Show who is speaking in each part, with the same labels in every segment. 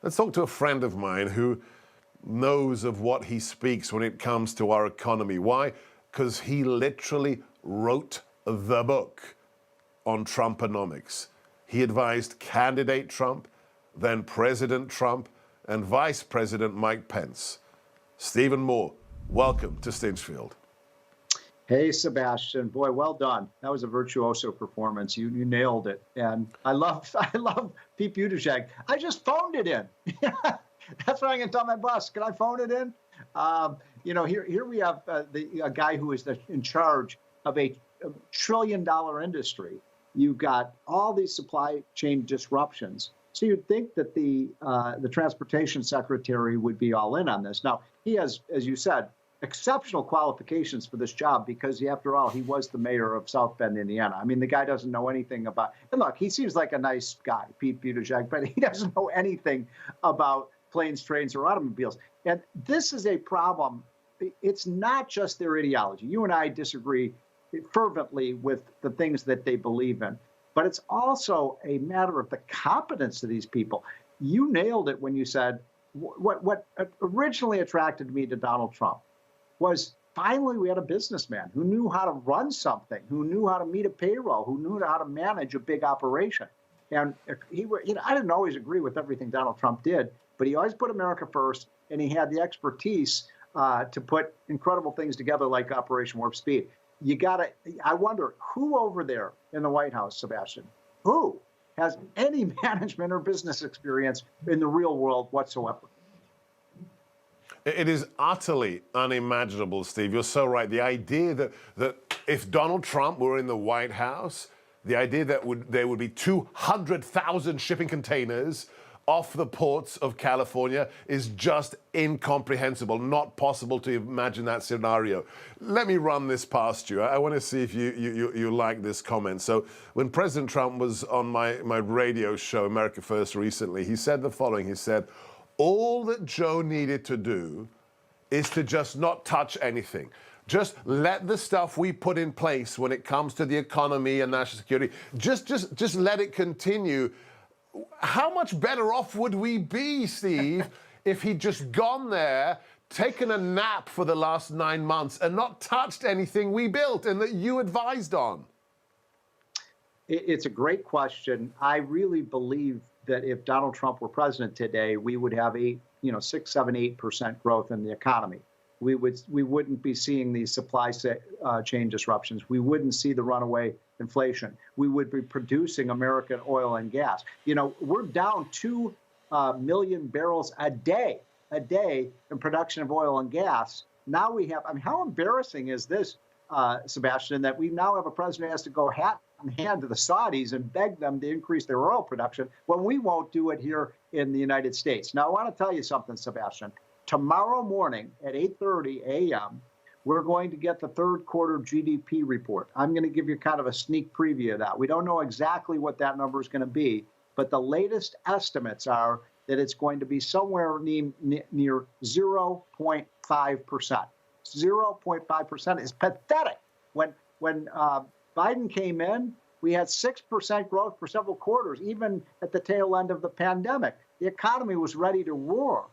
Speaker 1: Let's talk to a friend of mine who knows of what he speaks when it comes to our economy. Why? Because he literally wrote the book on Trumponomics. He advised candidate Trump, then President Trump, and Vice President Mike Pence. Stephen Moore, welcome to Stinchfield.
Speaker 2: Hey, Sebastian. Boy, well done. That was a virtuoso performance. You nailed it. And I love Pete Buttigieg. I just phoned it in. That's what I'm going to tell my boss. Can I phone it in? Here we have a guy who is in charge of a $1 trillion industry. You've got all these supply chain disruptions. So you'd think that the transportation secretary would be all in on this. Now, he has, as you said, exceptional qualifications for this job because, after all, he was the mayor of South Bend, Indiana. I mean, the guy doesn't know anything about, and look, he seems like a nice guy, Pete Buttigieg, but he doesn't know anything about planes, trains, or automobiles. And this is a problem. It's not just their ideology. You and I disagree fervently with the things that they believe in, but it's also a matter of the competence of these people. You nailed it when you said what originally attracted me to Donald Trump was finally we had a businessman who knew how to run something, who knew how to meet a payroll, who knew how to manage a big operation. And I didn't always agree with everything Donald Trump did, but he always put America first, and he had the expertise to put incredible things together like Operation Warp Speed. I wonder who over there in the White House, Sebastian, who has any management or business experience in the real world whatsoever?
Speaker 1: It is utterly unimaginable, Steve. You're so right. The idea that if Donald Trump were in the White House, the idea that there would be 200,000 shipping containers off the ports of California is just incomprehensible, not possible to imagine that scenario. Let me run this past you. I want to see if you like this comment. So when President Trump was on my radio show, America First, recently, he said the following. He said, all that Joe needed to do is to just not touch anything. Just let the stuff we put in place when it comes to the economy and national security, just let it continue. How much better off would we be, Steve, if he'd just gone there, taken a nap for the last 9 months and not touched anything we built and that you advised on?
Speaker 2: It's a great question. I really believe that if Donald Trump were president today, we would have 6, 7, 8% growth in the economy. We wouldn't be seeing these supply chain disruptions. We wouldn't see the runaway inflation. We would be producing American oil and gas. We're down 2 million barrels a day in production of oil and gas. Now we have, how embarrassing is this, Sebastian, that we now have a president who has to go hat in hand to the Saudis and beg them to increase their oil production when we won't do it here in the United States. Now, I want to tell you something, Sebastian. Tomorrow morning at 8:30 a.m., we're going to get the third quarter GDP report. I'm going to give you kind of a sneak preview of that. We don't know exactly what that number is going to be, but the latest estimates are that it's going to be somewhere near 0.5%. 0.5% is pathetic. When Biden came in, we had 6% growth for several quarters, even at the tail end of the pandemic. The economy was ready to roar.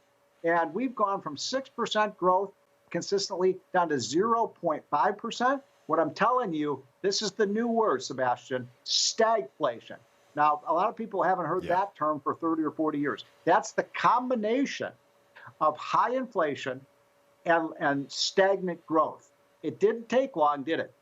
Speaker 2: And we've gone from 6% growth consistently down to 0.5%. What I'm telling you, this is the new word, Sebastian, stagflation. Now, a lot of people haven't heard that term for 30 or 40 years. That's the combination of high inflation and stagnant growth. It didn't take long, did it?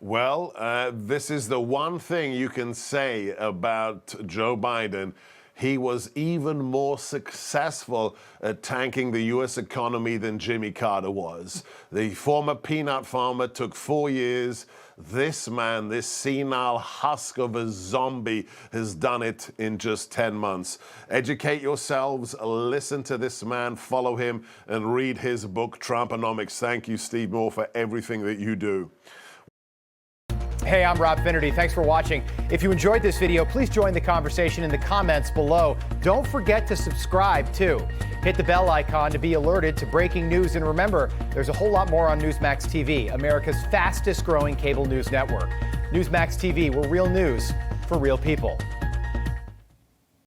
Speaker 1: Well, this is the one thing you can say about Joe Biden. He was even more successful at tanking the U.S. economy than Jimmy Carter was. The former peanut farmer took 4 years. This man, this senile husk of a zombie, has done it in just 10 months. Educate yourselves, listen to this man, follow him, and read his book, Trumponomics. Thank you, Steve Moore, for everything that you do.
Speaker 3: Hey, I'm Rob Finnerty. Thanks for watching. If you enjoyed this video, please join the conversation in the comments below. Don't forget to subscribe, too. Hit the bell icon to be alerted to breaking news. And remember, there's a whole lot more on Newsmax TV, America's fastest growing cable news network. Newsmax TV, we're real news for real people.